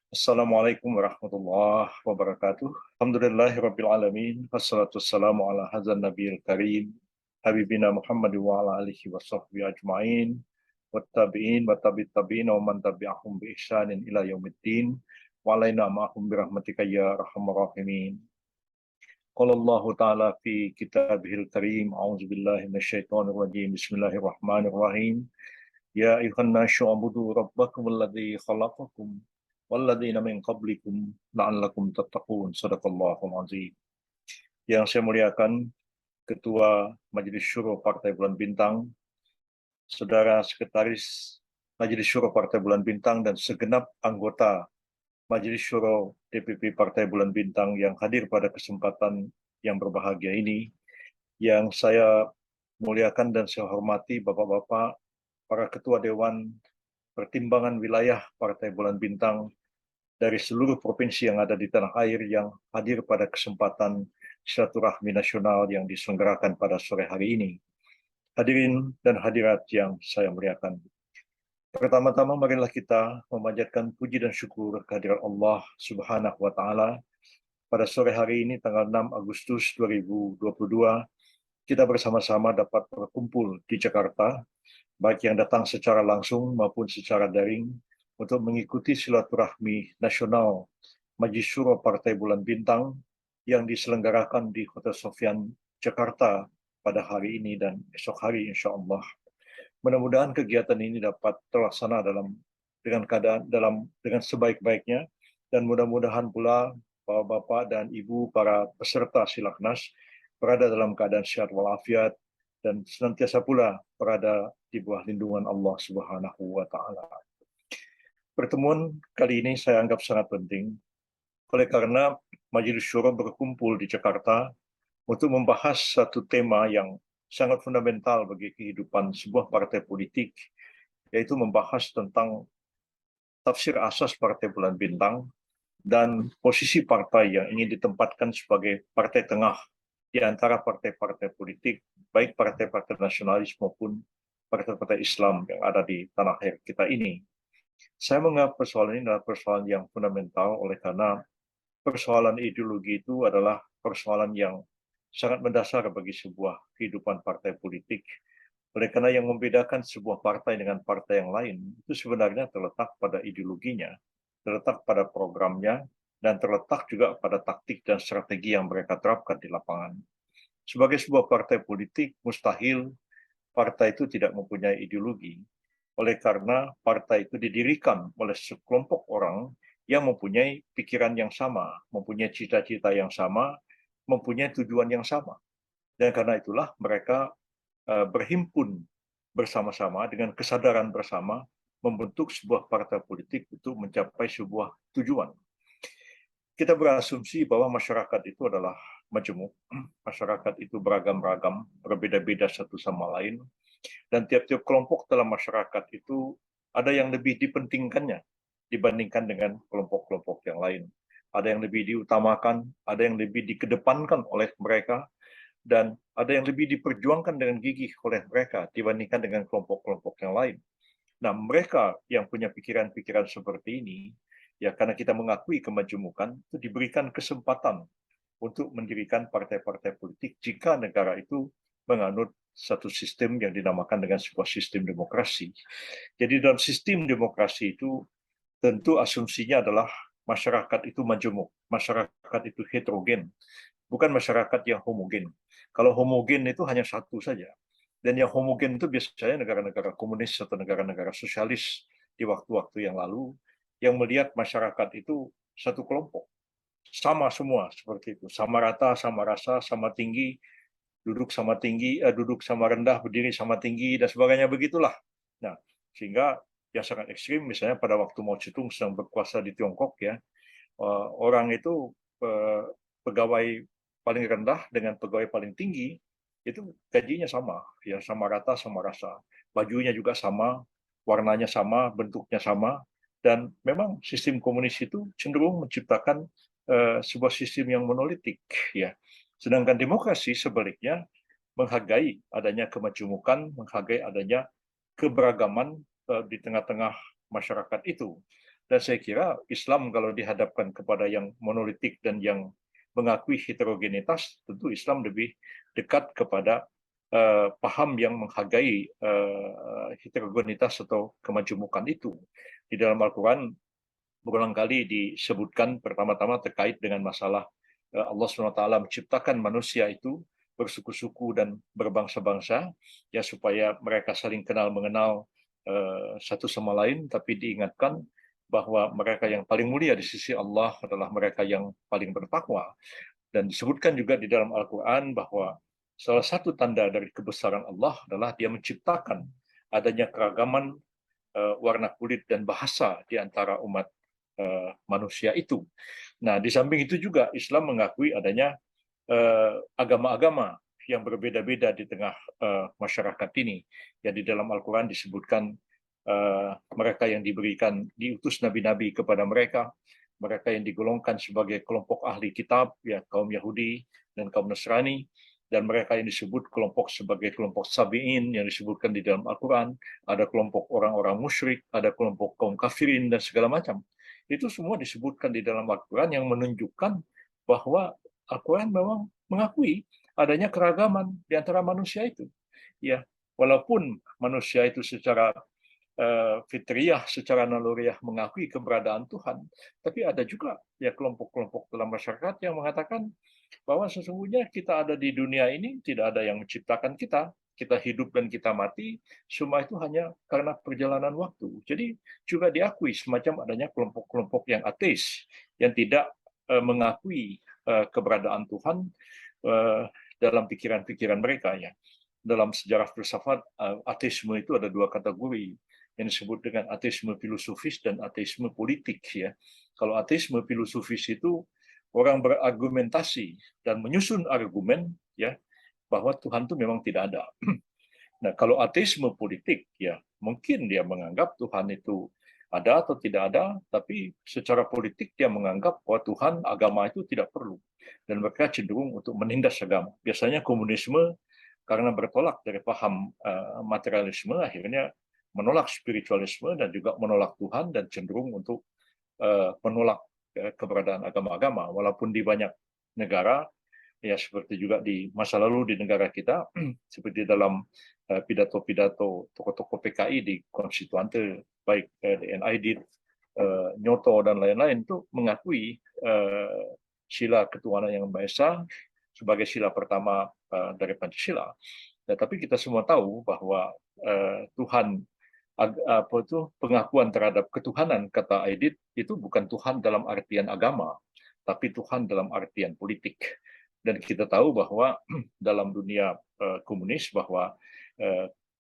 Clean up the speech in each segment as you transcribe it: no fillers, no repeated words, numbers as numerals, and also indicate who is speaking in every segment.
Speaker 1: Assalamualaikum warahmatullahi wabarakatuh. Alhamdulillahirabbil alamin. Wassalatu wassalamu ala hadzal nabiyil karim. Habibina Muhammad wa ala alihi washabbihi ajmain. Wattabi'in wa tabi'it tabi'in wa man tabi'ahum bi ihsanin ila yaumiddin. Wa alaina ma'ahum bi rahmatika ya arhamar rahimin. Qala Allah Ta'ala fi kitabihil karim. A'udzu billahi minasyaitonir rajim. Bismillahirrahmanirrahim. Ya ayuhan nasu ubudu rabbakum alladzi khalaqakum walladzina min qablikum la'allakum tattaqun. Shadaqallahul azim. Yang saya muliakan Ketua Majelis Syuro Partai Bulan Bintang, Saudara Sekretaris Majelis Syuro Partai Bulan Bintang, dan segenap anggota Majelis Syuro DPP Partai Bulan Bintang yang hadir pada kesempatan yang berbahagia ini. Yang saya muliakan dan saya hormati Bapak-Bapak, para Ketua Dewan Pertimbangan Wilayah Partai Bulan Bintang dari seluruh provinsi yang ada di tanah air yang hadir pada kesempatan silaturahmi nasional yang diselenggarakan pada sore hari ini. Hadirin dan hadirat yang saya muliakan. Pertama-tama marilah kita memanjatkan puji dan syukur kehadirat Allah Subhanahu wa Ta'ala. Pada sore hari ini tanggal 6 Agustus 2022, kita bersama-sama dapat berkumpul di Jakarta, baik yang datang secara langsung maupun secara daring, untuk mengikuti silaturahmi nasional Majelis Syuro Partai Bulan Bintang yang diselenggarakan di Hotel Sofyan, Jakarta pada hari ini dan esok hari insya Allah. Mudah-mudahan kegiatan ini dapat terlaksana dengan sebaik-baiknya, dan mudah-mudahan pula Bapak-Bapak dan Ibu para peserta Silaknas berada dalam keadaan sehat walafiat dan senantiasa pula berada di bawah lindungan Allah Subhanahu wa Ta'ala. Pertemuan kali ini saya anggap sangat penting oleh karena Majelis Syuro berkumpul di Jakarta untuk membahas satu tema yang sangat fundamental bagi kehidupan sebuah partai politik, yaitu membahas tentang tafsir asas Partai Bulan Bintang dan posisi partai yang ingin ditempatkan sebagai partai tengah di antara partai-partai politik, baik partai-partai nasionalis maupun partai-partai Islam yang ada di tanah air kita ini. Saya menganggap persoalan ini adalah persoalan yang fundamental oleh karena persoalan ideologi itu adalah persoalan yang sangat mendasar bagi sebuah kehidupan partai politik. Oleh karena yang membedakan sebuah partai dengan partai yang lain itu sebenarnya terletak pada ideologinya, terletak pada programnya, dan terletak juga pada taktik dan strategi yang mereka terapkan di lapangan. Sebagai sebuah partai politik, mustahil partai itu tidak mempunyai ideologi. Oleh karena partai itu didirikan oleh sekelompok orang yang mempunyai pikiran yang sama, mempunyai cita-cita yang sama, mempunyai tujuan yang sama. Dan karena itulah mereka berhimpun bersama-sama dengan kesadaran bersama membentuk sebuah partai politik untuk mencapai sebuah tujuan. Kita berasumsi bahwa masyarakat itu adalah majemuk, masyarakat itu beragam-ragam, berbeda-beda satu sama lain, dan tiap-tiap kelompok dalam masyarakat itu ada yang lebih dipentingkannya dibandingkan dengan kelompok-kelompok yang lain. Ada yang lebih diutamakan, ada yang lebih dikedepankan oleh mereka, dan ada yang lebih diperjuangkan dengan gigih oleh mereka dibandingkan dengan kelompok-kelompok yang lain. Nah, mereka yang punya pikiran-pikiran seperti ini, ya karena kita mengakui kemajemukan, itu diberikan kesempatan untuk mendirikan partai-partai politik jika negara itu menganut satu sistem yang dinamakan dengan sebuah sistem demokrasi. Jadi dalam sistem demokrasi itu tentu asumsinya adalah masyarakat itu majemuk, masyarakat itu heterogen, bukan masyarakat yang homogen. Kalau homogen itu hanya satu saja. Dan yang homogen itu biasanya negara-negara komunis atau negara-negara sosialis di waktu-waktu yang lalu yang melihat masyarakat itu satu kelompok. Sama semua seperti itu, sama rata, sama rasa, sama tinggi, duduk sama tinggi, duduk sama rendah, berdiri sama tinggi, dan sebagainya begitulah. Nah, sehingga yang sangat ekstrim, misalnya pada waktu Mao Zedong sedang berkuasa di Tiongkok, ya, orang itu pegawai paling rendah dengan pegawai paling tinggi itu gajinya sama, ya sama rata, sama rasa, bajunya juga sama, warnanya sama, bentuknya sama, dan memang sistem komunis itu cenderung menciptakan sebuah sistem yang monolitik, ya. Sedangkan demokrasi sebaliknya menghargai adanya kemajemukan, menghargai adanya keberagaman di tengah-tengah masyarakat itu. Dan saya kira Islam kalau dihadapkan kepada yang monolitik dan yang mengakui heterogenitas, tentu Islam lebih dekat kepada paham yang menghargai heterogenitas atau kemajemukan itu. Di dalam Al-Quran berulang kali disebutkan pertama-tama terkait dengan masalah Allah SWT menciptakan manusia itu bersuku-suku dan berbangsa-bangsa, ya supaya mereka saling kenal mengenal satu sama lain, tapi diingatkan bahwa mereka yang paling mulia di sisi Allah adalah mereka yang paling bertakwa. Dan disebutkan juga di dalam Al-Quran bahwa salah satu tanda dari kebesaran Allah adalah Dia menciptakan adanya keragaman warna kulit dan bahasa di antara umat manusia itu. Nah, di samping itu juga Islam mengakui adanya agama-agama yang berbeda-beda di tengah masyarakat ini. Ya, di dalam Al-Quran disebutkan mereka yang diutus nabi-nabi kepada mereka, mereka yang digolongkan sebagai kelompok ahli kitab, ya kaum Yahudi dan kaum Nasrani, dan mereka yang disebut kelompok sebagai kelompok Sabi'in yang disebutkan di dalam Al-Quran, ada kelompok orang-orang musyrik, ada kelompok kaum kafirin, dan segala macam. Itu semua disebutkan di dalam Al-Quran yang menunjukkan bahwa Al-Quran memang mengakui adanya keragaman di antara manusia itu. Ya, walaupun manusia itu secara fitriah, secara naluriah mengakui keberadaan Tuhan, tapi ada juga ya kelompok-kelompok dalam masyarakat yang mengatakan bahwa sesungguhnya kita ada di dunia ini tidak ada yang menciptakan kita. Kita hidup dan kita mati, semua itu hanya karena perjalanan waktu. Jadi juga diakui semacam adanya kelompok-kelompok yang ateis, yang tidak mengakui keberadaan Tuhan dalam pikiran-pikiran mereka. Ya. Dalam sejarah filsafat, ateisme itu ada dua kategori, yang disebut dengan ateisme filosofis dan ateisme politik. Ya. Kalau ateisme filosofis itu orang berargumentasi dan menyusun argumen, ya, bahwa Tuhan itu memang tidak ada. Nah, kalau ateisme politik, ya mungkin dia menganggap Tuhan itu ada atau tidak ada, tapi secara politik dia menganggap bahwa Tuhan, agama itu tidak perlu. Dan mereka cenderung untuk menindas agama. Biasanya komunisme karena bertolak dari paham materialisme, akhirnya menolak spiritualisme dan juga menolak Tuhan dan cenderung untuk menolak keberadaan agama-agama. Walaupun di banyak negara, ya seperti juga di masa lalu di negara kita, seperti dalam pidato-pidato tokoh-tokoh PKI di Konstituante, baik DN Aidit, Nyoto, dan lain-lain, itu mengakui sila ketuhanan yang Maha Esa sebagai sila pertama dari Pancasila. Ya, tapi kita semua tahu bahwa Tuhan, apa itu, pengakuan terhadap ketuhanan, kata Aidit, itu bukan Tuhan dalam artian agama, tapi Tuhan dalam artian politik. Dan kita tahu bahwa dalam dunia komunis bahwa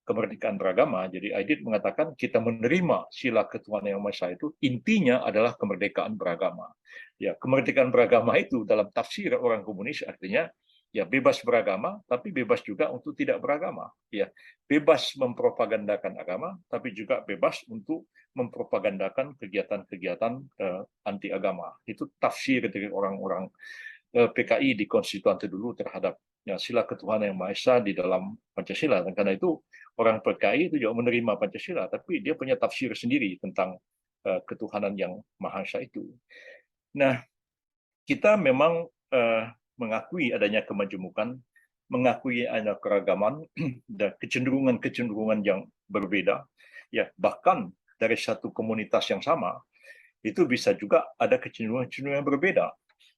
Speaker 1: kemerdekaan beragama, jadi Aidit mengatakan kita menerima sila ketuhanan yang Maha Esa itu intinya adalah kemerdekaan beragama. Ya, kemerdekaan beragama itu dalam tafsir orang komunis artinya ya bebas beragama, tapi bebas juga untuk tidak beragama. Ya, bebas mempropagandakan agama, tapi juga bebas untuk mempropagandakan kegiatan-kegiatan anti agama. Itu tafsir dari orang-orang PKI di Konstituante dulu terhadap ya, sila ketuhanan yang Maha Esa di dalam Pancasila. Dan karena itu orang PKI itu juga menerima Pancasila, tapi dia punya tafsir sendiri tentang ketuhanan yang Maha Esa itu. Nah, kita memang mengakui adanya kemajemukan, mengakui adanya keragaman dan kecenderungan-kecenderungan yang berbeda. Ya, bahkan dari satu komunitas yang sama, itu bisa juga ada kecenderungan-kecenderungan yang berbeda.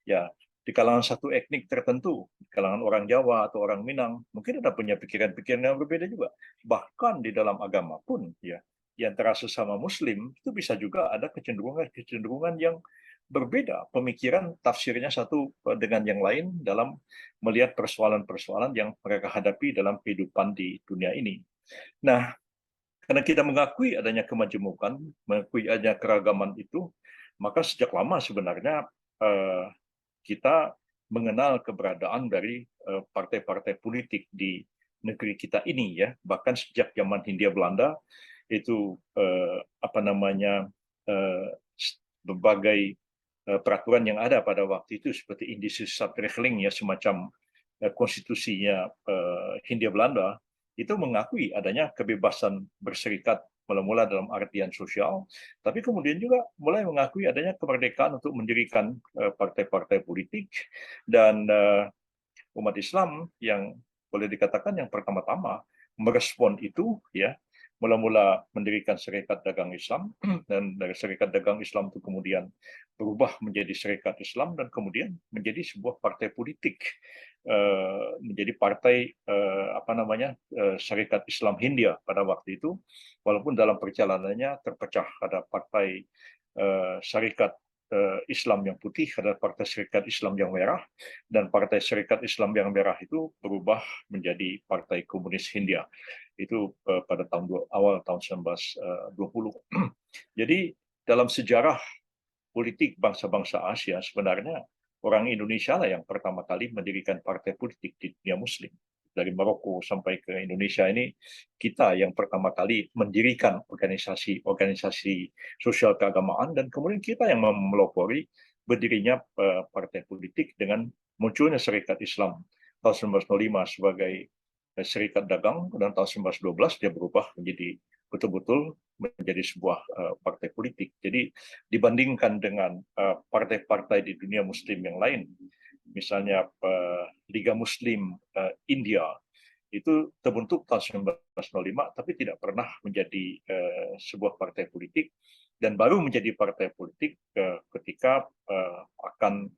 Speaker 1: Ya, di kalangan satu etnik tertentu, di kalangan orang Jawa atau orang Minang, mungkin ada punya pikiran-pikiran yang berbeda juga. Bahkan di dalam agama pun, ya, di antara sesama Muslim itu bisa juga ada kecenderungan-kecenderungan yang berbeda. Pemikiran tafsirnya satu dengan yang lain dalam melihat persoalan-persoalan yang mereka hadapi dalam kehidupan di dunia ini. Nah, karena kita mengakui adanya kemajemukan, mengakui adanya keragaman itu, maka sejak lama sebenarnya kita mengenal keberadaan dari partai-partai politik di negeri kita ini, ya. Bahkan sejak zaman Hindia Belanda itu berbagai peraturan yang ada pada waktu itu seperti Indische Stadregeling, ya, semacam konstitusinya Hindia Belanda, itu mengakui adanya kebebasan berserikat mula-mula dalam artian sosial, tapi kemudian juga mulai mengakui adanya kemerdekaan untuk mendirikan partai-partai politik, dan umat Islam yang boleh dikatakan yang pertama-tama merespon itu, ya, mula-mula mendirikan Serikat Dagang Islam, dan dari Serikat Dagang Islam itu kemudian berubah menjadi Serikat Islam, dan kemudian menjadi sebuah partai politik, menjadi partai Serikat Islam Hindia pada waktu itu, walaupun dalam perjalanannya terpecah, ada partai Serikat Islam yang putih, ada partai Serikat Islam yang merah, dan partai Serikat Islam yang merah itu berubah menjadi Partai Komunis Hindia. Itu pada awal tahun 1920. Jadi dalam sejarah politik bangsa-bangsa Asia, sebenarnya orang Indonesia lah yang pertama kali mendirikan partai politik di dunia Muslim. Dari Maroko sampai ke Indonesia ini, kita yang pertama kali mendirikan organisasi sosial keagamaan, dan kemudian kita yang melopori berdirinya partai politik dengan munculnya Serikat Islam tahun 1905 sebagai Serikat Dagang, dan tahun 1912 dia berubah menjadi betul-betul menjadi sebuah partai politik. Jadi dibandingkan dengan partai-partai di dunia Muslim yang lain, misalnya Liga Muslim India, itu terbentuk tahun 1905, tapi tidak pernah menjadi sebuah partai politik, dan baru menjadi partai politik ketika akan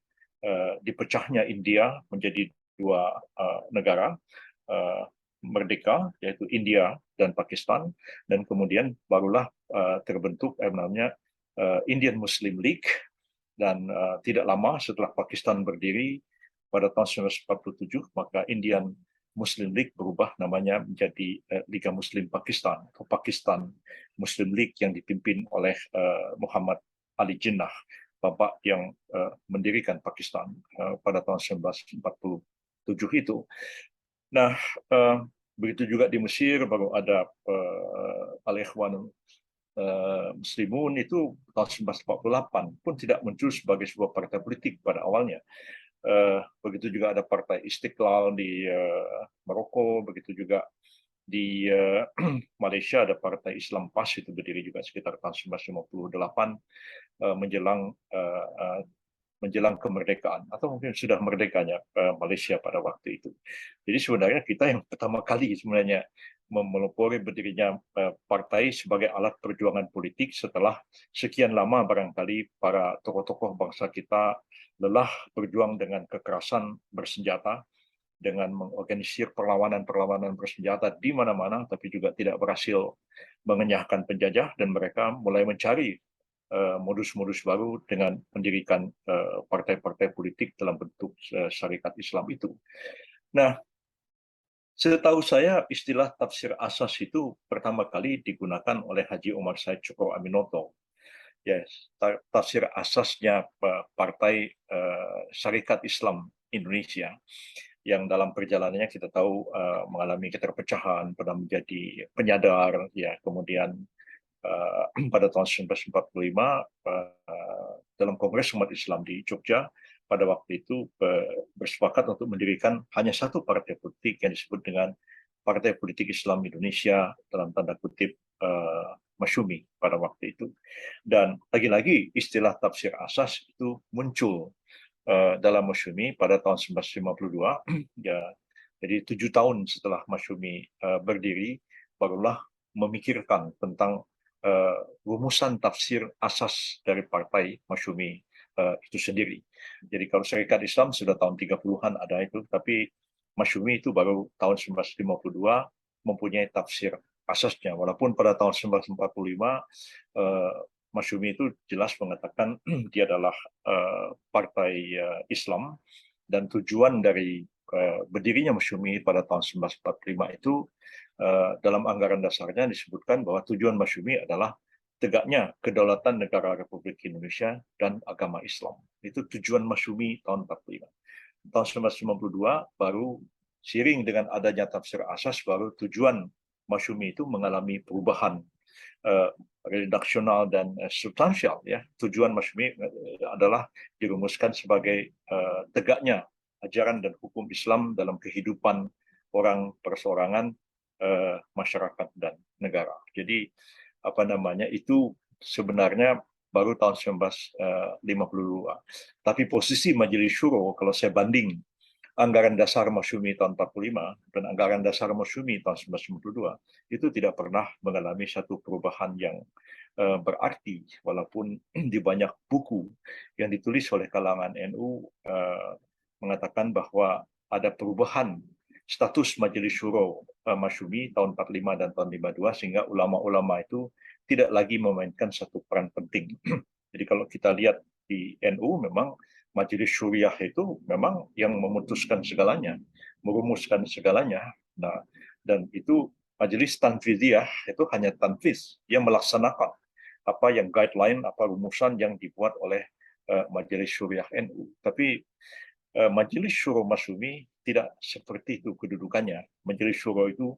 Speaker 1: dipecahnya India menjadi dua negara merdeka, yaitu India dan Pakistan, dan kemudian barulah terbentuk namanya Indian Muslim League, dan tidak lama setelah Pakistan berdiri pada tahun 1947, maka Indian Muslim League berubah namanya menjadi Liga Muslim Pakistan atau Pakistan Muslim League, yang dipimpin oleh Muhammad Ali Jinnah, bapak yang mendirikan Pakistan pada tahun 1947 itu. Nah, begitu juga di Mesir, baru ada Al-Ikhwan Muslimun itu tahun 1948, pun tidak muncul sebagai sebuah partai politik pada awalnya. Begitu juga ada Partai Istiqlal di Maroko, begitu juga di Malaysia ada Partai Islam PAS, itu berdiri juga sekitar tahun 1958, menjelang kemerdekaan, atau mungkin sudah merdekanya Malaysia pada waktu itu. Jadi sebenarnya kita yang pertama kali sebenarnya melopori berdirinya partai sebagai alat perjuangan politik setelah sekian lama barangkali para tokoh-tokoh bangsa kita lelah berjuang dengan kekerasan bersenjata, dengan mengorganisir perlawanan-perlawanan bersenjata di mana-mana, tapi juga tidak berhasil mengenyahkan penjajah, dan mereka mulai mencari modus-modus baru dengan mendirikan partai-partai politik dalam bentuk syarikat Islam itu. Nah, setahu saya istilah tafsir asas itu pertama kali digunakan oleh Haji Omar Said Cokro Aminoto. Yes, tafsir asasnya Partai Syarikat Islam Indonesia, yang dalam perjalanannya kita tahu mengalami keterpecahan, pernah menjadi penyadar, ya, kemudian pada tahun 1945 dalam Kongres Umat Islam di Jogja pada waktu itu bersepakat untuk mendirikan hanya satu partai politik yang disebut dengan Partai Politik Islam Indonesia, dalam tanda kutip Masyumi pada waktu itu. Dan lagi-lagi istilah tafsir asas itu muncul dalam Masyumi pada tahun 1952, ya, jadi 7 tahun setelah Masyumi berdiri, barulah memikirkan tentang rumusan tafsir asas dari Partai Masyumi itu sendiri. Jadi kalau Serikat Islam sudah tahun 30-an ada itu, tapi Masyumi itu baru tahun 1952 mempunyai tafsir asasnya. Walaupun pada tahun 1945 Masyumi itu jelas mengatakan dia adalah partai Islam, dan tujuan dari berdirinya Masyumi pada tahun 1945 itu dalam anggaran dasarnya disebutkan bahwa tujuan Masyumi adalah tegaknya kedaulatan negara Republik Indonesia dan agama Islam. Itu tujuan Masyumi tahun 45. Tahun 1992 baru seiring dengan adanya tafsir asas, baru tujuan Masyumi itu mengalami perubahan redaksional dan substansial, ya. Tujuan Masyumi adalah dirumuskan sebagai tegaknya ajaran dan hukum Islam dalam kehidupan orang perseorangan, masyarakat dan negara. Jadi itu sebenarnya baru tahun 1952. Tapi posisi Majelis Syuro, kalau saya banding anggaran dasar Masyumi tahun 45 dan anggaran dasar Masyumi tahun 1992, itu tidak pernah mengalami satu perubahan yang berarti, walaupun di banyak buku yang ditulis oleh kalangan NU mengatakan bahwa ada perubahan status Majelis Syuro Masyumi tahun 45 dan tahun 52, sehingga ulama-ulama itu tidak lagi memainkan satu peran penting. Jadi kalau kita lihat di NU, memang Majelis Syuriah itu memang yang memutuskan segalanya, merumuskan segalanya. Nah, dan itu Majelis Tanfidiyah itu hanya tanfiz, yang melaksanakan apa yang guideline, apa rumusan yang dibuat oleh Majelis Syuriah NU. Tapi Majelis Syuro Masyumi tidak seperti itu kedudukannya. Majelis Syuro itu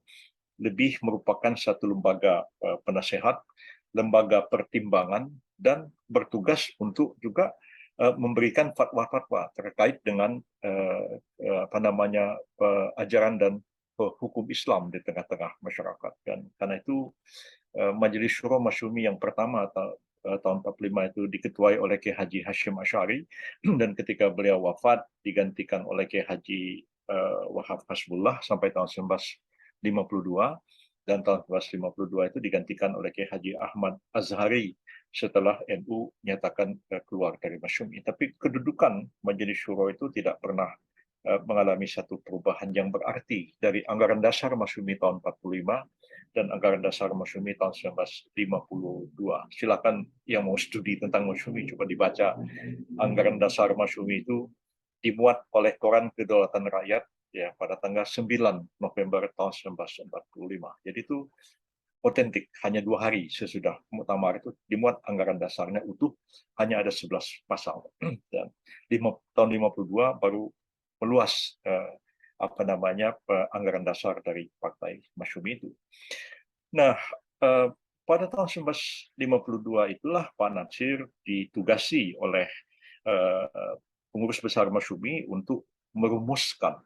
Speaker 1: lebih merupakan satu lembaga penasehat, lembaga pertimbangan, dan bertugas untuk juga memberikan fatwa-fatwa terkait dengan ajaran dan hukum Islam di tengah-tengah masyarakat. Dan karena itu Majelis Syuro Masyumi yang pertama tahun 45 itu diketuai oleh Kiai Haji Hashim Asy'ari, dan ketika beliau wafat digantikan oleh Kiai Haji Wahab Hasbullah sampai tahun 1952, dan tahun 1952 itu digantikan oleh Kiai Haji Ahmad Azhari setelah NU nyatakan keluar dari Masyumi. Tapi kedudukan Majelis Syuro itu tidak pernah mengalami satu perubahan yang berarti dari anggaran dasar Masyumi tahun 45 dan anggaran dasar Masyumi tahun 1952. Silakan yang mau studi tentang Masyumi coba dibaca. Anggaran dasar Masyumi itu dimuat oleh Koran Kedaulatan Rakyat ya pada tanggal 9 November tahun 1945. Jadi itu otentik, hanya 2 hari sesudah muktamar itu dimuat anggaran dasarnya utuh, hanya ada 11 pasal. Dan tahun 52 baru meluas anggaran dasar dari Partai Masyumi itu. Nah, pada tahun 1952 itulah Pak Natsir ditugasi oleh pengurus besar Masyumi untuk merumuskan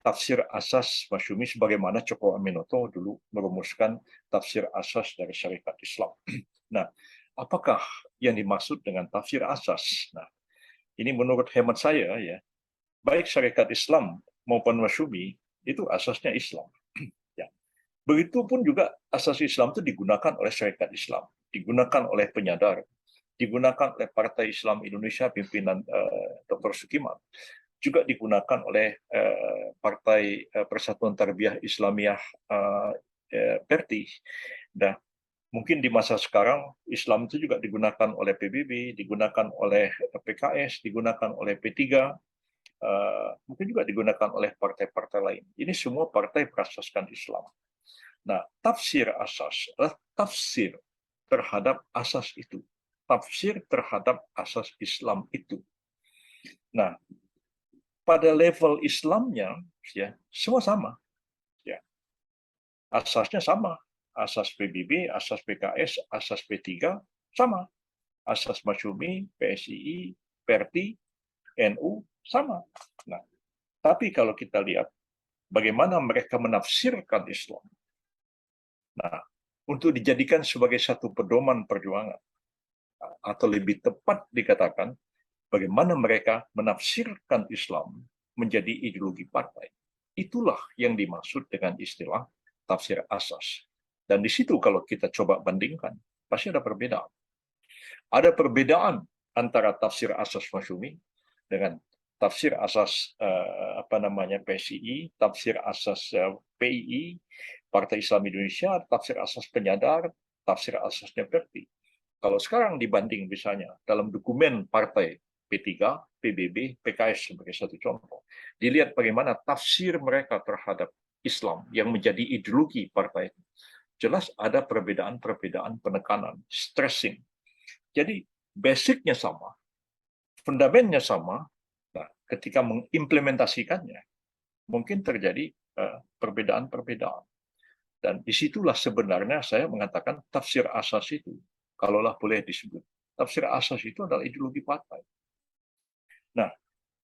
Speaker 1: tafsir asas Masyumi sebagaimana Cokro Aminoto dulu merumuskan tafsir asas dari syarikat Islam. Nah, apakah yang dimaksud dengan tafsir asas? Nah, ini menurut hemat saya ya, baik syarikat Islam maupun Masyumi itu asasnya Islam. Ya. Begitupun juga asas Islam itu digunakan oleh syarikat Islam, digunakan oleh penyadar, digunakan oleh Partai Islam Indonesia pimpinan Dr. Sukiman, juga digunakan oleh Partai Persatuan Tarbiyah Islamiyah PERTI. Nah, mungkin di masa sekarang Islam itu juga digunakan oleh PBB, digunakan oleh PKS, digunakan oleh P3, mungkin juga digunakan oleh partai-partai lain. Ini semua partai berasaskan Islam. Nah, tafsir asas adalah tafsir terhadap asas itu. Tafsir terhadap asas Islam itu. Nah, pada level Islamnya, ya, semua sama. Ya. Asasnya sama. Asas PBB, asas PKS, asas P3, sama. Asas Masyumi, PSII, PERTI, NU, sama. Nah, tapi kalau kita lihat bagaimana mereka menafsirkan Islam, nah, untuk dijadikan sebagai satu pedoman perjuangan, atau lebih tepat dikatakan, bagaimana mereka menafsirkan Islam menjadi ideologi partai. Itulah yang dimaksud dengan istilah tafsir asas. Dan di situ kalau kita coba bandingkan, pasti ada perbedaan. Ada perbedaan antara tafsir asas Masyumi dengan tafsir asas PSII, tafsir asas PII, Partai Islam Indonesia, tafsir asas penyadar, tafsir asasnya PERTI. Kalau sekarang dibanding misalnya dalam dokumen partai P3, PBB, PKS sebagai satu contoh, dilihat bagaimana tafsir mereka terhadap Islam yang menjadi ideologi partai. Jelas ada perbedaan-perbedaan penekanan, stressing. Jadi basicnya sama, fundamennya sama. Nah, ketika mengimplementasikannya, mungkin terjadi perbedaan-perbedaan. Dan disitulah sebenarnya saya mengatakan tafsir asas itu, kalaulah boleh disebut, tafsir asas itu adalah ideologi partai. Nah,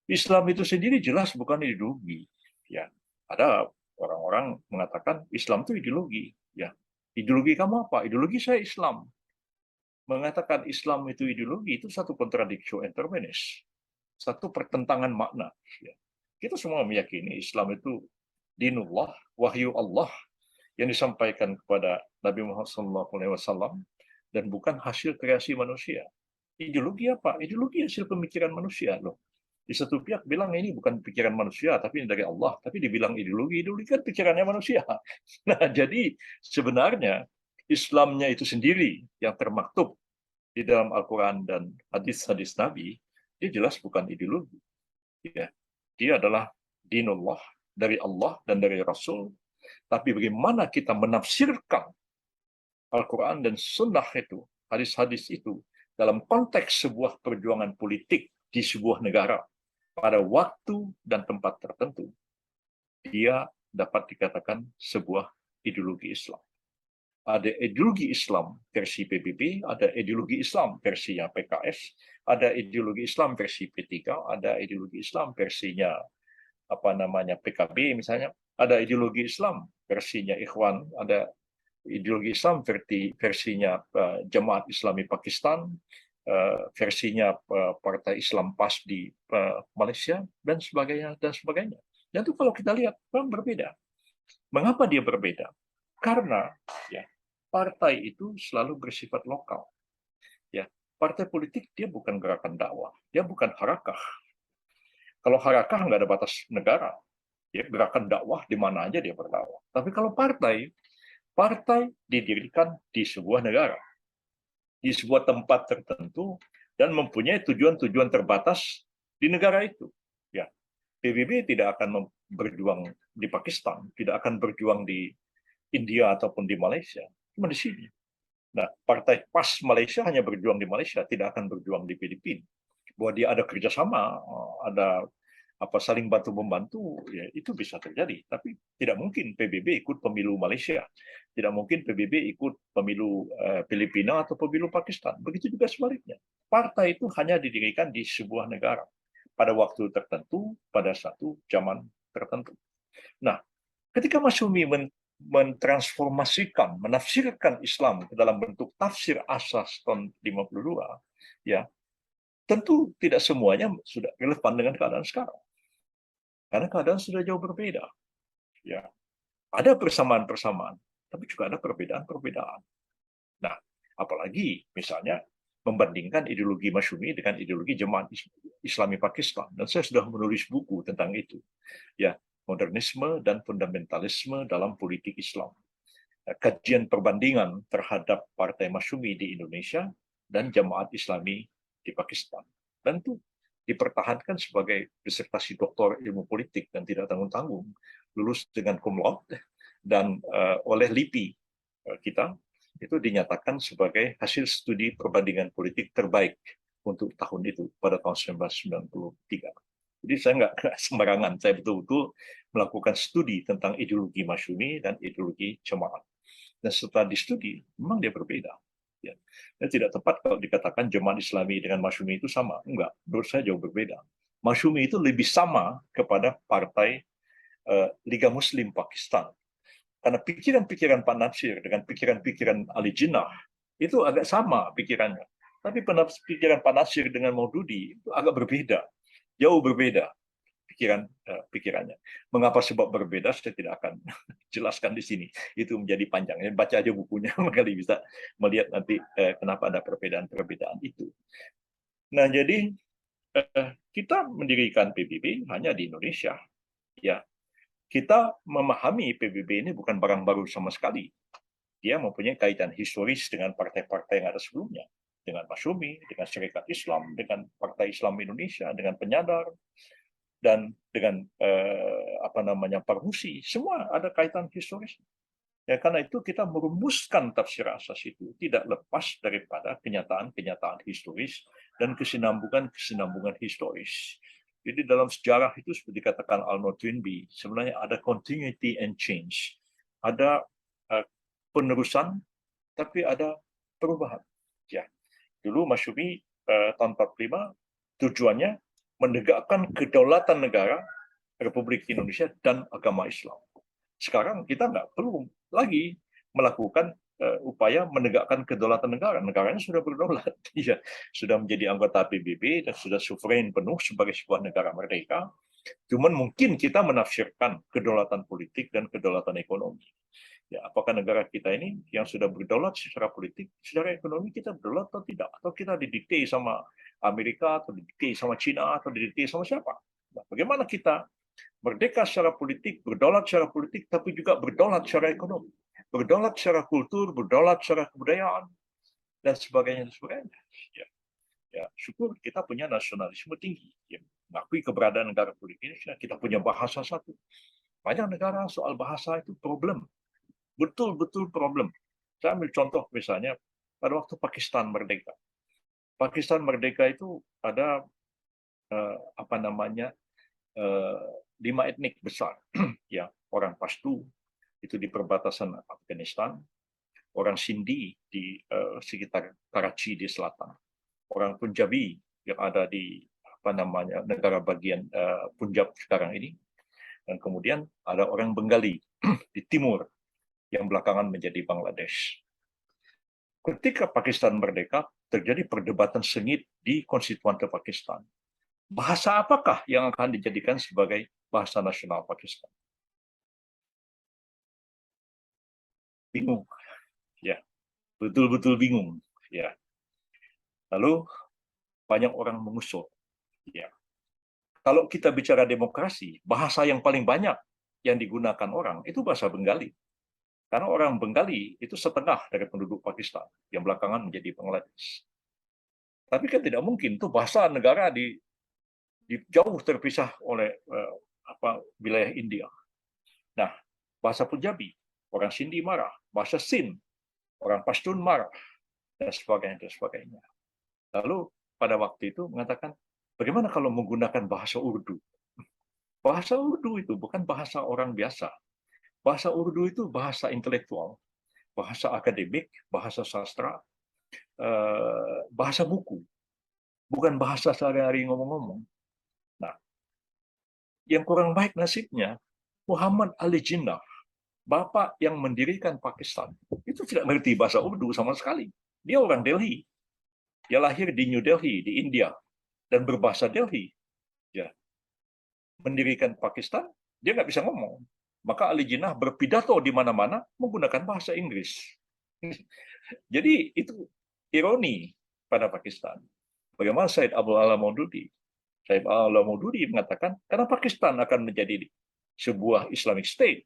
Speaker 1: Islam itu sendiri jelas bukan ideologi. Ya, ada orang-orang mengatakan Islam itu ideologi. Ya, Ideologi kamu apa? Ideologi saya Islam. Mengatakan Islam itu ideologi itu satu kontradiksi intermenis, satu pertentangan makna. Ya. Kita semua meyakini Islam itu dinullah, wahyu Allah yang disampaikan kepada Nabi Muhammad SAW dan bukan hasil kreasi manusia. Ideologi apa? Ideologi hasil pemikiran manusia loh. Di satu pihak bilang ini bukan pikiran manusia, tapi ini dari Allah. Tapi dibilang ideologi, ideologi kan pikirannya manusia. Nah, jadi sebenarnya Islamnya itu sendiri yang termaktub di dalam Al-Quran dan hadis-hadis Nabi, dia jelas bukan ideologi. Ya. Dia adalah dinullah dari Allah dan dari Rasul. Tapi bagaimana kita menafsirkan Al-Quran dan Sunnah itu, hadis-hadis itu, dalam konteks sebuah perjuangan politik di sebuah negara, pada waktu dan tempat tertentu, dia dapat dikatakan sebuah ideologi Islam. Ada ideologi Islam versi PBB, ada ideologi Islam versinya PKS, ada ideologi Islam versi P3, ada ideologi Islam versinya PKB misalnya, ada ideologi Islam versinya Ikhwan, ada ideologi Islam versinya Jemaat Islami Pakistan, versinya Partai Islam PAS di Malaysia, dan sebagainya dan sebagainya. Dan itu kalau kita lihat berbeda. Mengapa dia berbeda? Karena ya partai itu selalu bersifat lokal. Ya, partai politik dia bukan gerakan dakwah, dia bukan harakah. Kalau harakah nggak ada batas negara, ya gerakan dakwah di mana aja dia berdakwah. Tapi kalau partai, partai didirikan di sebuah negara, di sebuah tempat tertentu, dan mempunyai tujuan-tujuan terbatas di negara itu. Ya, PBB tidak akan berjuang di Pakistan, tidak akan berjuang di India ataupun di Malaysia, cuma di sini. Nah, Partai PAS Malaysia hanya berjuang di Malaysia, tidak akan berjuang di Filipina. Bahwa dia ada kerjasama, ada saling bantu membantu, ya itu bisa terjadi. Tapi tidak mungkin PBB ikut pemilu Malaysia, tidak mungkin PBB ikut pemilu Filipina atau pemilu Pakistan. Begitu juga sebaliknya. Partai itu hanya didirikan di sebuah negara pada waktu tertentu, pada satu zaman tertentu. Nah, ketika Masyumi mentransformasikan, menafsirkan Islam ke dalam bentuk tafsir asas tahun 52, ya tentu tidak semuanya sudah relevan dengan keadaan sekarang. Karena keadaan sudah jauh berbeda. Ya, ada persamaan-persamaan, tapi juga ada perbedaan-perbedaan. Nah, apalagi misalnya membandingkan ideologi Masyumi dengan ideologi Jemaat Islami Pakistan, dan saya sudah menulis buku tentang itu. Ya, modernisme dan fundamentalisme dalam politik Islam. Kajian perbandingan terhadap Partai Masyumi di Indonesia dan Jemaat Islami di Pakistan. Dan itu dipertahankan sebagai disertasi doktor ilmu politik dan tidak tanggung-tanggung, lulus dengan cum laude, dan oleh LIPI kita itu dinyatakan sebagai hasil studi perbandingan politik terbaik untuk tahun itu pada tahun 1993. Jadi saya nggak sembarangan, saya betul-betul melakukan studi tentang ideologi Masyumi dan ideologi Jemaat. Dan setelah distudi, memang dia berbeda. Ya. Dan tidak tepat kalau dikatakan Jemaat Islami dengan Masyumi itu sama. Enggak, menurut saya jauh berbeda. Masyumi itu lebih sama kepada Partai Liga Muslim Pakistan. Karena pikiran-pikiran Pak Natsir dengan pikiran-pikiran Ali Jinnah itu agak sama pikirannya. Tapi pikiran Pak Natsir dengan Maududi itu agak berbeda, jauh berbeda pikirannya. Mengapa sebab berbeda saya tidak akan jelaskan di sini. Itu menjadi panjang. Baca aja bukunya, kali bisa melihat nanti kenapa ada perbedaan-perbedaan itu. Nah, jadi kita mendirikan PBB hanya di Indonesia. Ya, kita memahami PBB ini bukan barang baru sama sekali. Dia mempunyai kaitan historis dengan partai-partai yang ada sebelumnya, dengan Masyumi, dengan Syarikat Islam, dengan Partai Islam Indonesia, dengan Penyadar, dan dengan Parmusi, semua ada kaitan historis. Ya, karena itu kita merumuskan tafsir asas itu tidak lepas daripada kenyataan-kenyataan historis dan kesinambungan-kesinambungan historis. Jadi dalam sejarah itu seperti dikatakan Arnold Toynbee, sebenarnya ada continuity and change. Ada penerusan, tapi ada perubahan. Ya, dulu Masyumi tahun 45 tujuannya menegakkan kedaulatan negara Republik Indonesia dan agama Islam. Sekarang kita nggak perlu lagi melakukan upaya menegakkan kedaulatan negara. Negaranya sudah berdaulat, ya, sudah menjadi anggota PBB dan sudah suveren penuh sebagai sebuah negara merdeka. Cuman mungkin kita menafsirkan kedaulatan politik dan kedaulatan ekonomi. Ya, apakah negara kita ini yang sudah berdaulat secara politik, secara ekonomi kita berdaulat atau tidak? Atau kita didikte sama Amerika, atau didikte sama Cina, atau didikte sama siapa? Nah, bagaimana kita merdeka secara politik, berdaulat secara politik, tapi juga berdaulat secara ekonomi, berdaulat secara kultur, berdaulat secara kebudayaan, dan sebagainya. Dan sebagainya. Ya, ya, syukur kita punya nasionalisme tinggi. Ya, mengakui keberadaan negara politik Indonesia. Kita punya bahasa satu. Banyak negara soal bahasa itu problem. Betul-betul problem. Saya ambil contoh misalnya, pada waktu Pakistan merdeka. Pakistan merdeka itu ada apa namanya 5 etnik besar, ya, orang Pashto itu di perbatasan Afghanistan, orang Sindhi di sekitar Karachi di selatan, orang Punjabi yang ada di apa namanya negara bagian Punjab sekarang ini, dan kemudian ada orang Bengali di timur yang belakangan menjadi Bangladesh. Ketika Pakistan merdeka, terjadi perdebatan sengit di konstituante Pakistan. Bahasa apakah yang akan dijadikan sebagai bahasa nasional Pakistan? Bingung, ya, betul-betul bingung, ya. Lalu banyak orang mengusul, ya. Kalau kita bicara demokrasi, bahasa yang paling banyak yang digunakan orang itu bahasa Bengali. Karena orang Bengali itu setengah dari penduduk Pakistan yang belakangan menjadi Bangladesh. Tapi kan tidak mungkin tuh bahasa negara di jauh terpisah oleh wilayah India. Nah, bahasa Punjabi, orang Sindhi marah, bahasa Sind, orang Pashtun marah, dan sebagainya, dan sebagainya. Lalu pada waktu itu mengatakan, bagaimana kalau menggunakan bahasa Urdu? Bahasa Urdu itu bukan bahasa orang biasa. Bahasa Urdu itu bahasa intelektual, bahasa akademik, bahasa sastra, bahasa buku, bukan bahasa sehari-hari ngomong-ngomong. Nah, yang kurang baik nasibnya, Muhammad Ali Jinnah, bapak yang mendirikan Pakistan, itu tidak mengerti bahasa Urdu sama sekali. Dia orang Delhi. Dia lahir di New Delhi, di India, dan berbahasa Delhi. Ya. Mendirikan Pakistan, dia nggak bisa ngomong. Maka Ali Jinnah berpidato di mana-mana menggunakan bahasa Inggris. Jadi itu ironi pada Pakistan. Bagaimana Said Abdul Alam Maududi? Said Abdul Alam Maududi mengatakan, karena Pakistan akan menjadi sebuah Islamic State,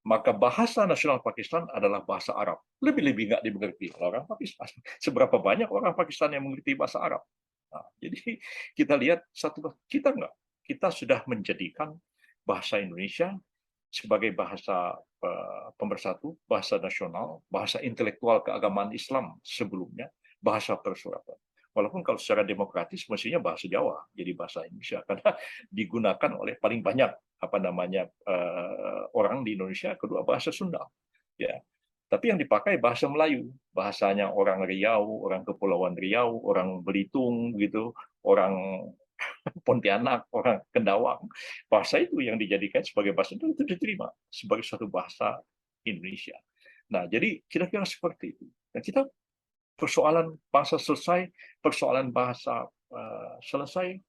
Speaker 1: maka bahasa nasional Pakistan adalah bahasa Arab. Lebih-lebih nggak dimengerti oleh orang Pakistan. Seberapa banyak orang Pakistan yang mengerti bahasa Arab? Nah, jadi kita lihat kita nggak. Kita sudah menjadikan bahasa Indonesia sebagai bahasa pemersatu, bahasa nasional, bahasa intelektual keagamaan Islam sebelumnya, bahasa persuratan. Walaupun kalau secara demokratis mestinya bahasa Jawa jadi bahasa Indonesia karena digunakan oleh paling banyak orang di Indonesia, kedua bahasa Sunda. Ya. Tapi yang dipakai bahasa Melayu, bahasanya orang Riau, orang Kepulauan Riau, orang Belitung gitu, orang Pontianak, orang Kendawang. Bahasa itu yang dijadikan sebagai bahasa itu diterima sebagai suatu bahasa Indonesia. Nah, jadi kira-kira seperti itu. Dan kita persoalan bahasa selesai, persoalan bahasa selesai,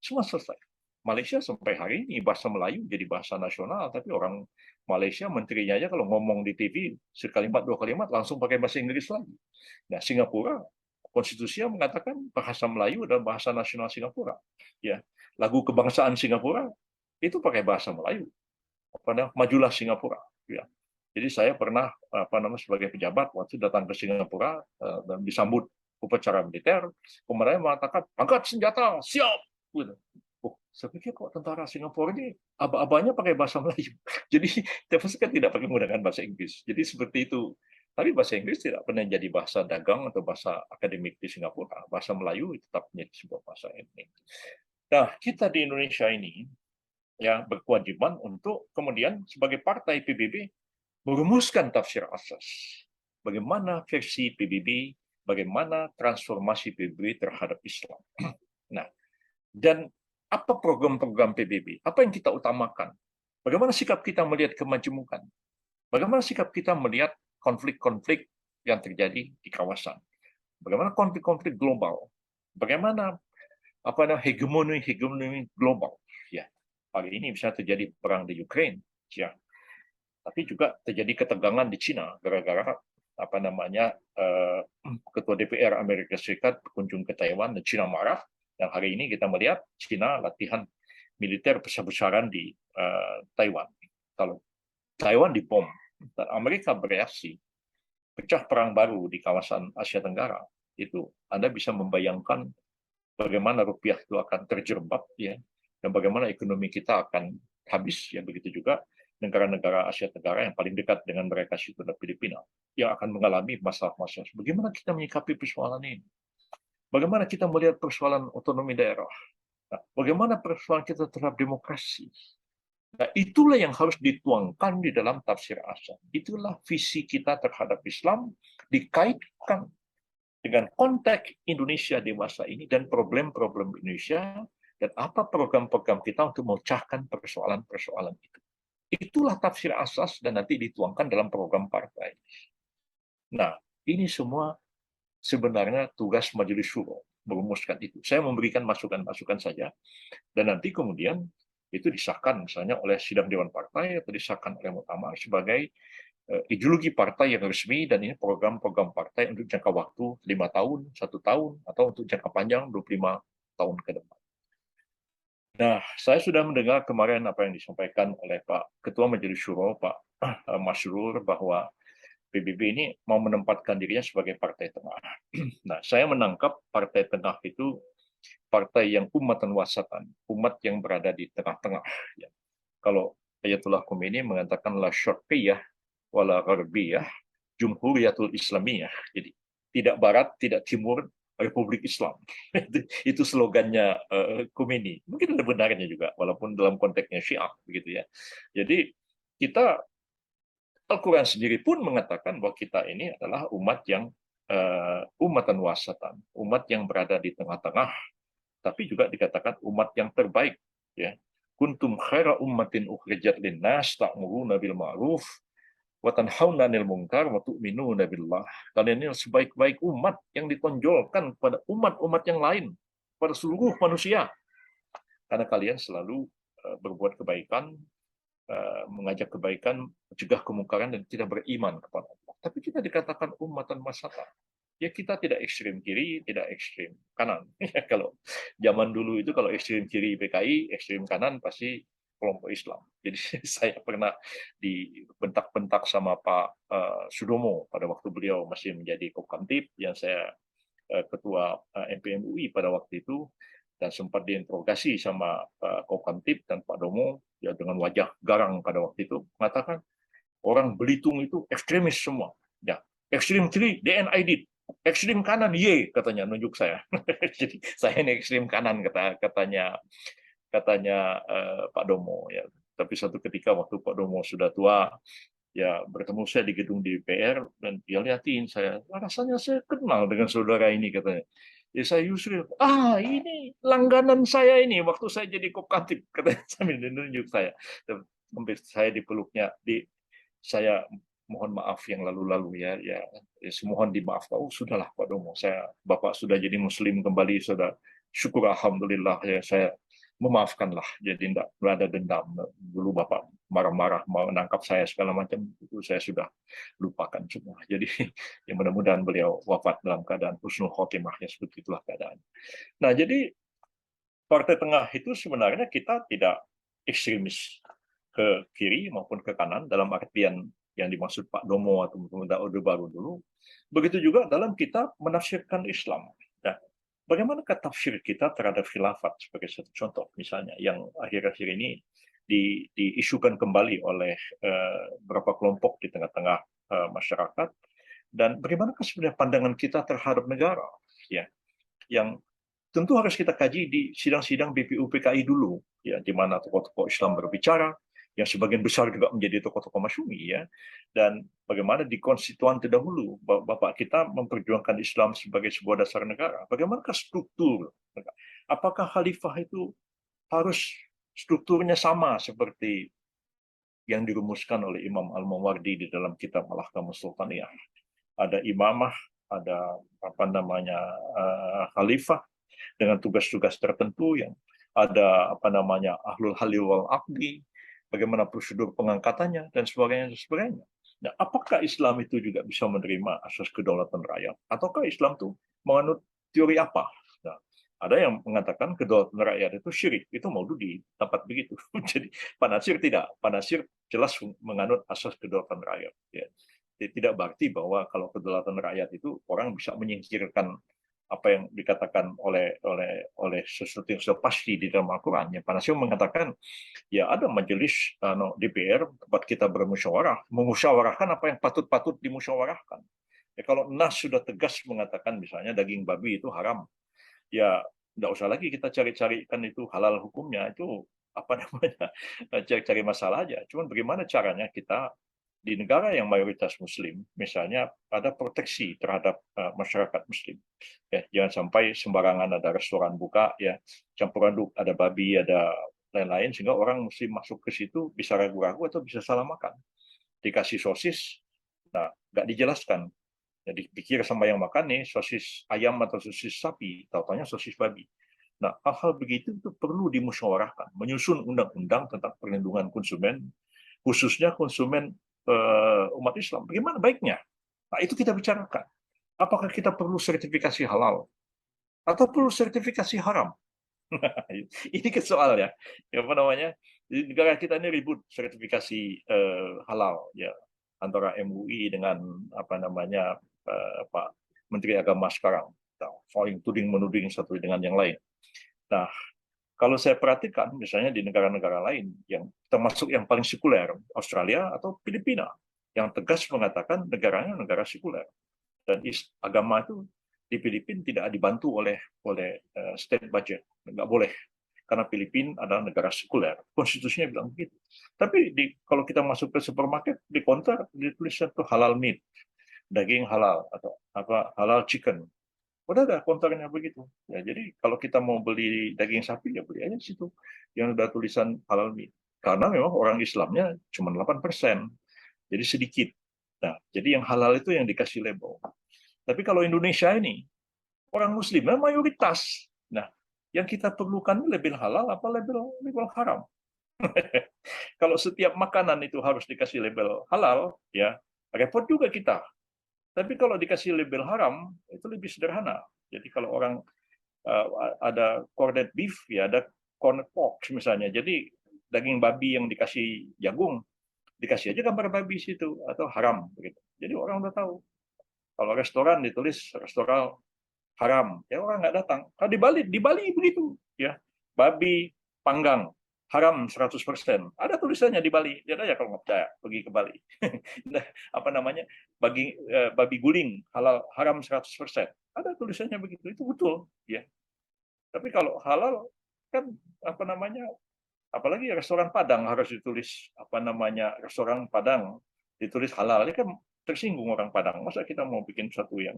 Speaker 1: semua selesai. Malaysia sampai hari ini bahasa Melayu jadi bahasa nasional, tapi orang Malaysia menterinya aja kalau ngomong di TV sekalimat dua kalimat langsung pakai bahasa Inggris lagi. Nah, Singapura konstitusinya mengatakan bahasa Melayu adalah bahasa nasional Singapura. Ya, lagu kebangsaan Singapura itu pakai bahasa Melayu. Majulah Singapura. Ya. Jadi saya pernah sebagai pejabat waktu datang ke Singapura dan disambut upacara militer, kemudian mengatakan angkat senjata, siap. Saya pikir kok tentara Singapura ini aba-abanya pakai bahasa Melayu. Jadi kan tidak pakai menggunakan bahasa Inggris. Jadi seperti itu. Tapi bahasa Inggris tidak pernah jadi bahasa dagang atau bahasa akademik di Singapura. Bahasa Melayu tetap menjadi sebuah bahasa etnik. Nah, kita di Indonesia ini ya berkewajiban untuk kemudian sebagai partai PBB merumuskan tafsir asas. Bagaimana versi PBB, bagaimana transformasi PBB terhadap Islam. Nah, dan apa program-program PBB? Apa yang kita utamakan? Bagaimana sikap kita melihat kemajemukan? Bagaimana sikap kita melihat konflik-konflik yang terjadi di kawasan. Bagaimana konflik-konflik global, bagaimana hegemoni global. Ya, pagi ini bisa terjadi perang di Ukraina, ya, tapi juga terjadi ketegangan di Cina gara-gara ketua DPR Amerika Serikat berkunjung ke Taiwan dan Cina marah. Dan hari ini kita melihat Cina latihan militer besar-besaran di Taiwan. Kalau Taiwan dibom dan Amerika bereaksi, pecah perang baru di kawasan Asia Tenggara, itu Anda bisa membayangkan bagaimana rupiah itu akan terjerembab, ya, dan bagaimana ekonomi kita akan habis, ya. Begitu juga negara-negara Asia Tenggara yang paling dekat dengan mereka itu adalah Filipina, yang akan mengalami masalah-masalah. Bagaimana kita menyikapi persoalan ini? Bagaimana kita melihat persoalan otonomi daerah? Nah, bagaimana persoalan kita terhadap demokrasi? Nah, itulah yang harus dituangkan di dalam tafsir asal. Itulah visi kita terhadap Islam dikaitkan dengan konteks Indonesia di masa ini dan problem-problem Indonesia dan apa program-program kita untuk memecahkan persoalan-persoalan itu. Itulah tafsir asas dan nanti dituangkan dalam program partai. Nah, ini semua sebenarnya tugas Majelis Syuro merumuskan itu. Saya memberikan masukan-masukan saja dan nanti kemudian itu disahkan misalnya oleh sidang Dewan Partai atau disahkan oleh Muktamar sebagai ideologi partai yang resmi, dan ini program-program partai untuk jangka waktu 5 tahun, 1 tahun, atau untuk jangka panjang 25 tahun ke depan. Nah, saya sudah mendengar kemarin apa yang disampaikan oleh Pak Ketua Majelis Syuro, Pak Masrur, bahwa PBB ini mau menempatkan dirinya sebagai partai tengah. Nah, saya menangkap partai tengah itu partai yang umatan wasatan, umat yang berada di tengah-tengah. Ya. Kalau Ayatullah Khomeini mengatakan la syarqiyah wala gharbiyah, jumhuriyatul islamiyah. Jadi tidak barat, tidak timur, Republik Islam. Itu slogannya Khomeini. Mungkin ada benarnya juga, walaupun dalam konteksnya Syiah, begitu ya. Jadi kita, Al-Quran sendiri pun mengatakan bahwa kita ini adalah umat yang umatan wasatan, umat yang berada di tengah-tengah, tapi juga dikatakan umat yang terbaik. Ya, kuntum khaira ummatin ukhrijat linnas ta'muruna bil ma'ruf wa tanhauna 'anil munkar wa tu'minuna billah. Kalian ini sebaik-baik umat yang ditonjolkan pada umat-umat yang lain, pada seluruh manusia, karena kalian selalu berbuat kebaikan, mengajak kebaikan, mencegah kemungkaran, dan tidak beriman kepada Allah. Tapi kita dikatakan umatan wasata. Ya, kita tidak ekstrim kiri, tidak ekstrim kanan. Kalau zaman dulu itu kalau ekstrim kiri PKI, ekstrim kanan pasti kelompok Islam. Jadi saya pernah dibentak-bentak sama Pak Sudomo pada waktu beliau masih menjadi Kopkamtib, yang saya ketua MPM UI pada waktu itu, dan sempat diinterogasi sama Pak Kopkamtib dan Pak Domo, ya, dengan wajah garang pada waktu itu, mengatakan orang Belitung itu ekstremis semua. Ya, ekstrim kiri DNID, ekstrim kanan Y, katanya, nunjuk saya. Jadi saya ini ekstrim kanan, katanya Pak Domo, ya. Tapi satu ketika waktu Pak Domo sudah tua, ya, bertemu saya di gedung DPR dan dia lihatin saya, rasanya saya kenal dengan saudara ini, katanya. Ya, saya Yusril, ini langganan saya ini waktu saya jadi Kopkamtib, katanya sambil menunjuk saya. Sampai saya dipeluknya, saya mohon maaf yang lalu-lalu, ya semohon dimaafkan. Oh, sudahlah Pak Domo, Bapak sudah jadi Muslim kembali, sudah syukur alhamdulillah, ya, saya memaafkanlah, jadi tidak ada dendam. Dulu Bapak marah-marah mau menangkap saya segala macam, itu saya sudah lupakan semua. Jadi ya, mudah-mudahan beliau wafat dalam keadaan husnul khotimah, ya, seperti itulah keadaan. Nah, jadi Partai Tengah itu sebenarnya kita tidak ekstremis ke kiri maupun ke kanan dalam artian yang dimaksud Pak Domo atau pemuda Orde Baru dulu. Begitu juga dalam kita menafsirkan Islam. Nah, bagaimana tafsir kita terhadap khilafat sebagai satu contoh, misalnya yang akhir-akhir ini diisukan kembali oleh beberapa kelompok di tengah-tengah masyarakat, dan bagaimana sebenarnya pandangan kita terhadap negara, ya, yang tentu harus kita kaji di sidang-sidang BPU PKI dulu, ya, di mana tokoh-tokoh Islam berbicara, yang sebagian besar juga menjadi tokoh-tokoh masyumi, ya, dan bagaimana di konstituan terdahulu Bapak kita memperjuangkan Islam sebagai sebuah dasar negara. Bagaimanakah struktur? Apakah khalifah itu harus strukturnya sama seperti yang dirumuskan oleh Imam Al-Mawardi di dalam kitab Al-Ahkam Sultaniyah? ada imamah, ada khalifah dengan tugas-tugas tertentu, yang ada ahlul halil wal aqdi, bagaimana prosedur pengangkatannya dan sebagainya dan sebagainya. Nah, apakah Islam itu juga bisa menerima asas kedaulatan rakyat? Ataukah Islam itu menganut teori apa? Nah, ada yang mengatakan kedaulatan rakyat itu syirik, itu maududi, tempat begitu. Jadi Pak Nasir tidak, Pak Nasir jelas menganut asas kedaulatan rakyat. Ya. Tidak berarti bahwa kalau kedaulatan rakyat itu orang bisa menyingkirkan apa yang dikatakan oleh sesuatu yang sudah pasti di dalam Al-Quran. Ya, Pak Nasir mengatakan ya ada majelis DPR tempat kita bermusyawarah, memusyawarahkan apa yang patut-patut dimusyawarahkan. Ya, kalau Nas sudah tegas mengatakan misalnya daging babi itu haram, ya tidak usah lagi kita cari-carikan itu halal hukumnya, itu cari-cari masalah aja. Cuman bagaimana caranya kita di negara yang mayoritas Muslim, misalnya ada proteksi terhadap masyarakat Muslim. Ya, jangan sampai sembarangan ada restoran buka, ya campur aduk, ada babi, ada lain-lain, sehingga orang Muslim masuk ke situ bisa ragu-ragu atau bisa salah makan. Dikasih sosis, nah nggak dijelaskan. Jadi pikir sama yang makan nih sosis ayam atau sosis sapi, tahu-tahunya sosis babi. Nah, hal-hal begitu itu perlu dimusyawarahkan, menyusun undang-undang tentang perlindungan konsumen, khususnya konsumen umat Islam. Bagaimana baiknya? Nah, itu kita bicarakan. Apakah kita perlu sertifikasi halal atau perlu sertifikasi haram? Ini ke soal ya. Apa namanya? Di negara kita ini ribut sertifikasi halal ya, antara MUI dengan Pak Menteri Agama sekarang. Saling tuding menuding satu dengan yang lain. Nah, kalau saya perhatikan misalnya di negara-negara lain yang termasuk yang paling sekuler, Australia atau Filipina, yang tegas mengatakan negaranya negara sekuler, dan agama itu di Filipina tidak dibantu oleh state budget, nggak boleh, karena Filipina adalah negara sekuler, konstitusinya bilang begitu. Tapi kalau kita masuk ke supermarket, di counter ditulisnya tuh halal meat, daging halal atau halal chicken. Udah ada konternya begitu. Ya, jadi kalau kita mau beli daging sapi, ya beli aja di situ yang udah tulisan halal meat. Karena memang orang Islamnya cuma 8%, jadi sedikit. Nah, jadi yang halal itu yang dikasih label. Tapi kalau Indonesia ini, orang Muslimnya mayoritas. Nah, yang kita perlukan label halal apa label haram? Kalau setiap makanan itu harus dikasih label halal, ya repot juga kita. Tapi kalau dikasih label haram, itu lebih sederhana. Jadi kalau orang ada corned beef, ya ada corned pork misalnya. Jadi daging babi yang dikasih jagung, dikasih aja gambar babi situ, atau haram begitu. Jadi orang udah tahu. Kalau restoran ditulis restoran haram, ya orang nggak datang. Kalau di Bali begitu, ya babi panggang haram 100%. Ada tulisannya di Bali. Lihat aja kalau nggak percaya, pergi ke Bali. Babi guling halal haram 100%. Ada tulisannya begitu. Itu betul, ya. Tapi kalau halal kan apalagi restoran Padang harus ditulis restoran Padang ditulis halal. Ini kan tersinggung orang Padang. Masa kita mau bikin satu yang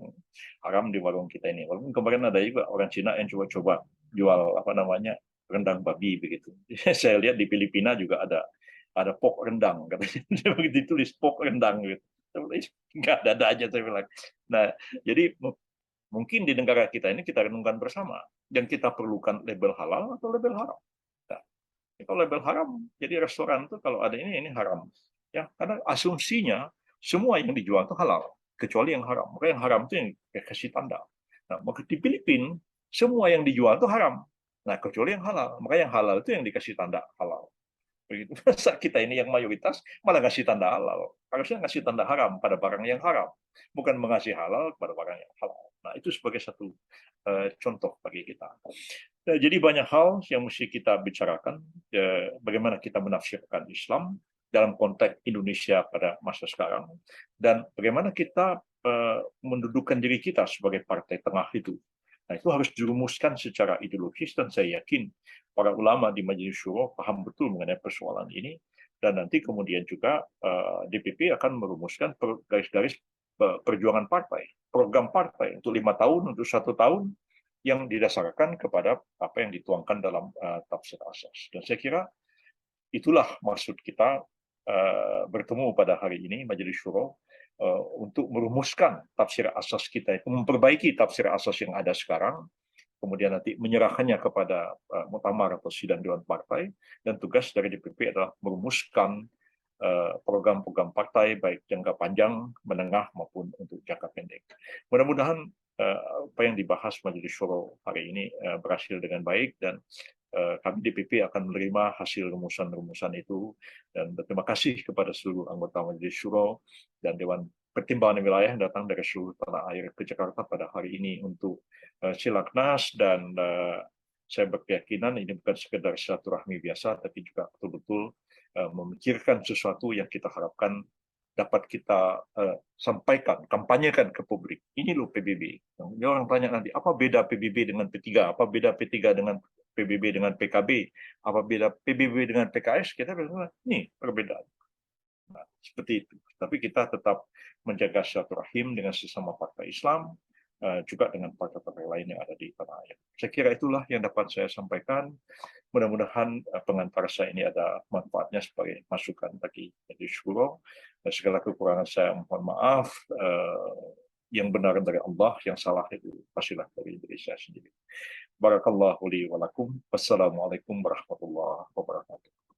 Speaker 1: haram di warung kita ini? Walaupun kemarin ada juga orang Cina yang coba-coba jual rendang babi begitu. Saya lihat di Filipina juga ada pok rendang, katanya ditulis pok rendang gitu. Nggak ada aja, saya bilang. Nah, jadi mungkin di negara kita ini kita renungkan bersama, yang kita perlukan label halal atau label haram. Nah, kalau label haram, jadi restoran itu kalau ada ini haram, ya, karena asumsinya semua yang dijual itu halal kecuali yang haram. Maka yang haram itu yang kasih tanda. Nah, maka di Filipina semua yang dijual itu haram. Nah, kecuali yang halal. Maka yang halal itu yang dikasih tanda halal. Begitu. Masa kita ini yang mayoritas malah ngasih tanda halal. Harusnya ngasih tanda haram pada barang yang haram, bukan mengasih halal pada barang yang halal. Nah, itu sebagai satu contoh bagi kita. Jadi banyak hal yang mesti kita bicarakan, bagaimana kita menafsirkan Islam dalam konteks Indonesia pada masa sekarang, dan bagaimana kita mendudukkan diri kita sebagai partai tengah itu. Nah, itu harus dirumuskan secara ideologis, dan saya yakin para ulama di Majelis Syuro paham betul mengenai persoalan ini, dan nanti kemudian juga DPP akan merumuskan garis-garis perjuangan partai, program partai untuk 5 tahun, untuk 1 tahun, yang didasarkan kepada apa yang dituangkan dalam tafsir asas. Dan saya kira itulah maksud kita bertemu pada hari ini Majelis Syuro, untuk merumuskan tafsir asas kita, itu memperbaiki tafsir asas yang ada sekarang, kemudian nanti menyerahkannya kepada muktamar atau sidang dewan partai, dan tugas dari DPP adalah merumuskan program-program partai baik jangka panjang, menengah maupun untuk jangka pendek. Mudah-mudahan apa yang dibahas Majelis Syuro hari ini berhasil dengan baik, dan kami DPP akan menerima hasil rumusan-rumusan itu, dan berterima kasih kepada seluruh anggota Majelis Syuro dan Dewan Pertimbangan Wilayah yang datang dari seluruh tanah air ke Jakarta pada hari ini untuk Silaknas, dan saya berkeyakinan ini bukan sekedar silaturahmi biasa, tapi juga betul-betul memikirkan sesuatu yang kita harapkan dapat kita sampaikan, kampanyekan ke publik. Ini loh PBB. Dia orang tanya nanti, apa beda PBB dengan P3? Apa beda P3 dengan PBB dengan PKB? Apa beda PBB dengan PKS? Kita bilang, ini perbedaan. Nah, seperti itu. Tapi kita tetap menjaga silaturahim dengan sesama partai Islam, juga dengan partai-partai lain yang ada di tanah air. Saya kira itulah yang dapat saya sampaikan. Mudah-mudahan pengantar saya ini ada manfaatnya sebagai masukan bagi Majelis Syuro. Segala kekurangan saya mohon maaf. Yang benar dari Allah, yang salah itu pastilah dari diri saya sendiri. Barakallahu li wa lakum. Wassalamualaikum warahmatullahi wabarakatuh.